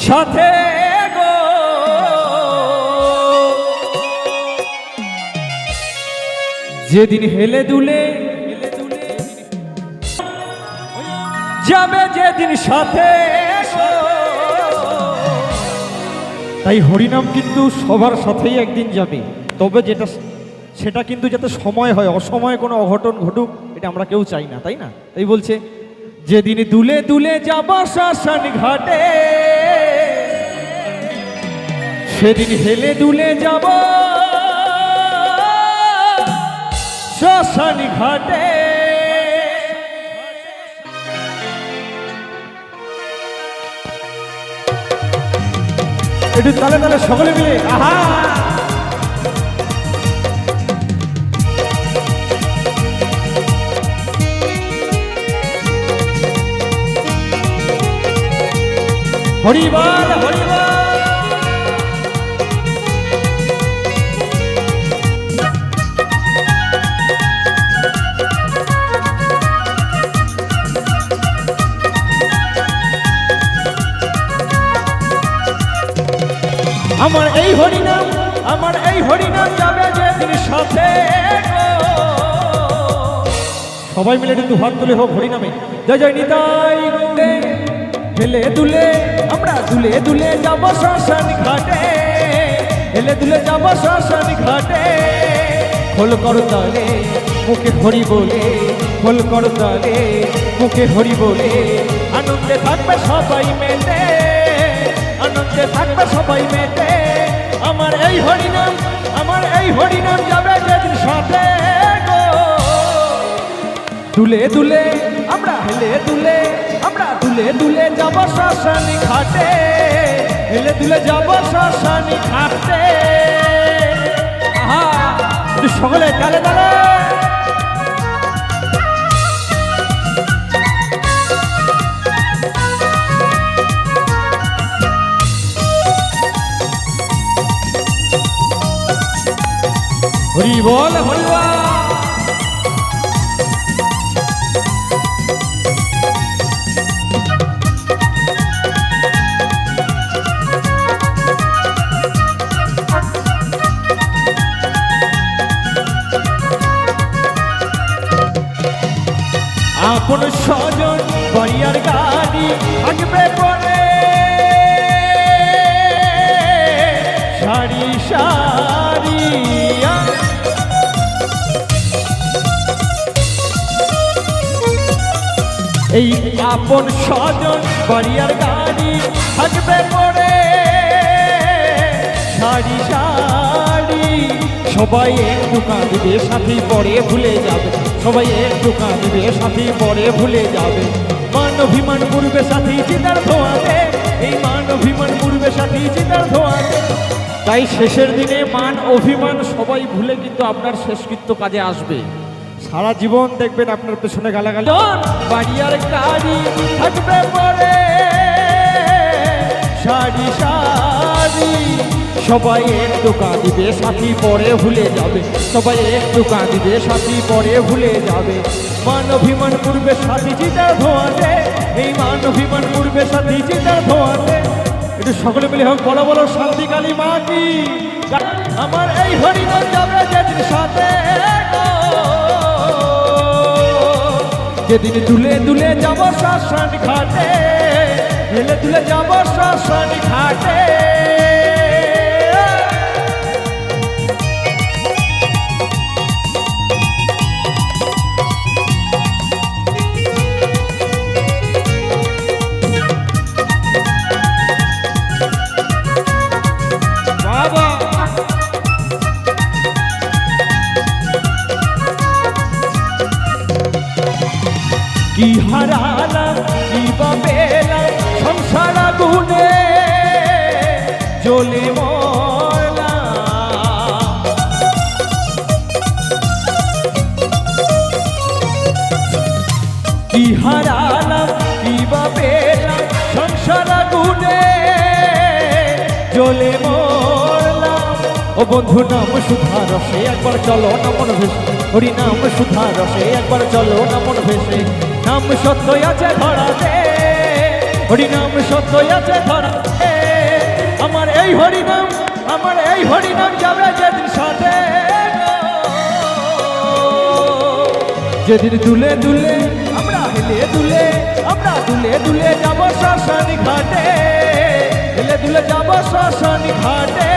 সাথে গো যেদিন হেলে দুলে যাবে যেদিন সাথে তাই হরিনাম কিন্তু সবার সাথেই একদিন যাবে, তবে সেটা কিন্তু যাতে সময় হয়, অসময়ে কোনো অঘটন ঘটুক এটা আমরা কেউ চাই না, তাই না? তাই বলছে যেদিন দুলে দুলে যাব শ্মশান ঘাটে সেদিন হেলে দুলে যাব শ্মশান ঘাটে। একটু তালে তালে সকলে মিলে আহা হরিবল হরিবল। আমার এই হরিনাম যাবে যেদিন সাথে সবাই মিলে একটু হাত তুলে হোক হরিনামে জয় জয় নিতাই গৌরে। হেলে দুলে আমরা দুলে দুলে যাব শ্মশান ঘাটে, হেলে দুলে যাব শ্মশান ঘাটে। খোল কর তালে মুখে হরি বলে, খোল কর তালে মুখে হরি বলে, আনন্দে থাকবে সবাই মেতে, আনন্দে থাকবে সবাই মেতে। আমার এই হরিনাম যাবে যেদিন সাথে গো দুলে দুলে আমরা হেলে দুলে আমরা দুলে দুলে যাব শ্মশান ঘাটে, হেলে দুলে যাব শ্মশান ঘাটে। আহা সকলে তালে তালে হরি বল হরি বল। আপন স্বজন বাড়িয়ার গাড়ি থাকবে পরে সারি সারি, এই আপন স্বজন বাড়িয়ার গাড়ি থাকবে পরে সারি সারি। সবাই একটু কাঁদবে সাথী পরে ভুলে যাবে, সবাই একটু কাঁদবে সাথী পরে ভুলে যাবে। মান অভিমান পূর্বে সাথী চিতার ধোয়াতে, এই মান অভিমান পূর্বে সাথী চিতার ধোয়াতে। তাই শেষের দিনে মান অভিমান সবাই ভুলে কিন্তু আপনার শেষকৃত্য কাজে আসবে। সারা জীবন দেখবেন আপনার পেছনে গালাগালি। বাড়িয়ার গাড়ি থাকবে পরে সারি সারি, সবাই একটু কাঁদিবে সাথী পরে ভুলে যাবে, সবাই একটু কাঁদিবে সাথী পরে ভুলে যাবে। মান অভিমান পূর্বে সাথী চিতার ধোয়াতে, এই মান অভিমান পূর্বে সাথী চিতার ধোয়াতে। একটু সকলে মিলে হোক বলো বলো শান্তি কালী মা কি। আমার এই হরিনাম যাবে যেদিন সাথে যেদিন দুলে দুলে যাব শ্মশান ঘাটে, হেলে দুলে যাব শ্মশান ঘাটে। কি হারালাম কি বা পেলাম সংসার আগুনে জ্বলে মরলাম, কি হারালাম কি বা পেলাম সংসার আগুনে জ্বলে মরলাম। ও বন্ধু নাম সুধা রসে একবার চলো না মন ভেসে, হরি নাম সুধা রসে একবার চলো না মন ভেসে। নাম সত্যই আছে ধরাতে, হরি নাম সত্যই আছে ধরাতে। এই হরিনাম, আমার এই হরিনাম যাবে যেদিন সাথে যেদিন দুলে দুলে আমরা হেলে দুলে, আমরা দুলে দুলে যাব শ্মশান ঘাটে, হেলে দুলে যাব শ্মশান ঘাটে।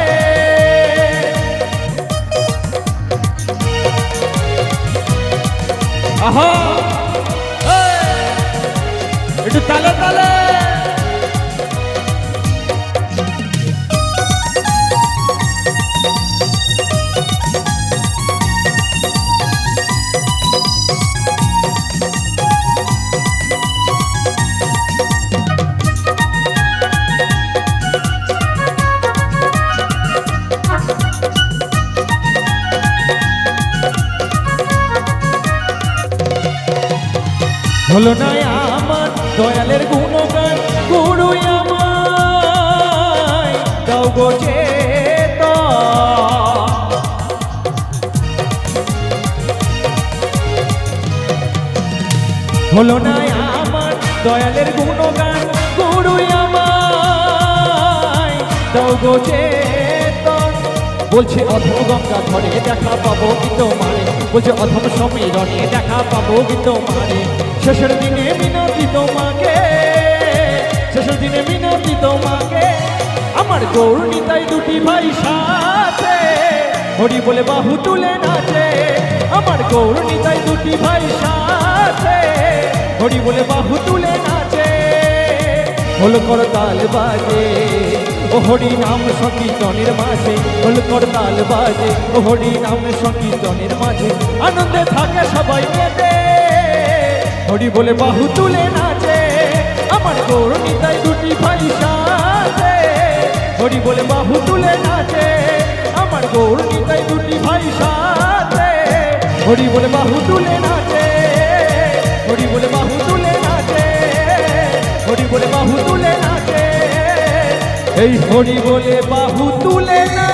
আহা একটু তালে তালে হলো না আমার দয়ালের গুণগান, গুরু আমায় দাও গো চেতন। হলো না আমার দয়ালের গুণগান, গুরু আমায় দাও গো চেতন। বলছে অধম গঙ্গা ধরে দেখা পাবো কি তোমারে, বলছে অধম সমীরণে দেখা পাবো কি তোমারে। শেষের দিনে মিনতি তোমাকে, শেষের দিনে মিনতি তোমাকে, আমার গৌর নিতাই দুটি ভাই সাথে হরি বলে বাহু তুলে নাচে। আমার গৌর নিতাই দুটি ভাই সাথে হরি বলে বাহু তুলে নাচে। হল করতাল বাজে ও হরি নাম সংকীর্তনের মাঝে, হল করতাল বাজে ও হরি নাম সংকীর্তনের মাঝে। আনন্দে থাকে সবাই মেতে হরি বলে বাহু তুলে নাচে। আমার গৌর নিতাই দুটি ভাই সাথে হরি বলে বাহু তুলে নাচে। আমার গৌর নিতাই দুটি ভাই সাথে হরি বলে বাহু তুলে নাচে, হরি বলে বাহু তুলে নাচে, হরি বলে বাহু তুলে নাচে। এই হরি বলে বাহু তুলে না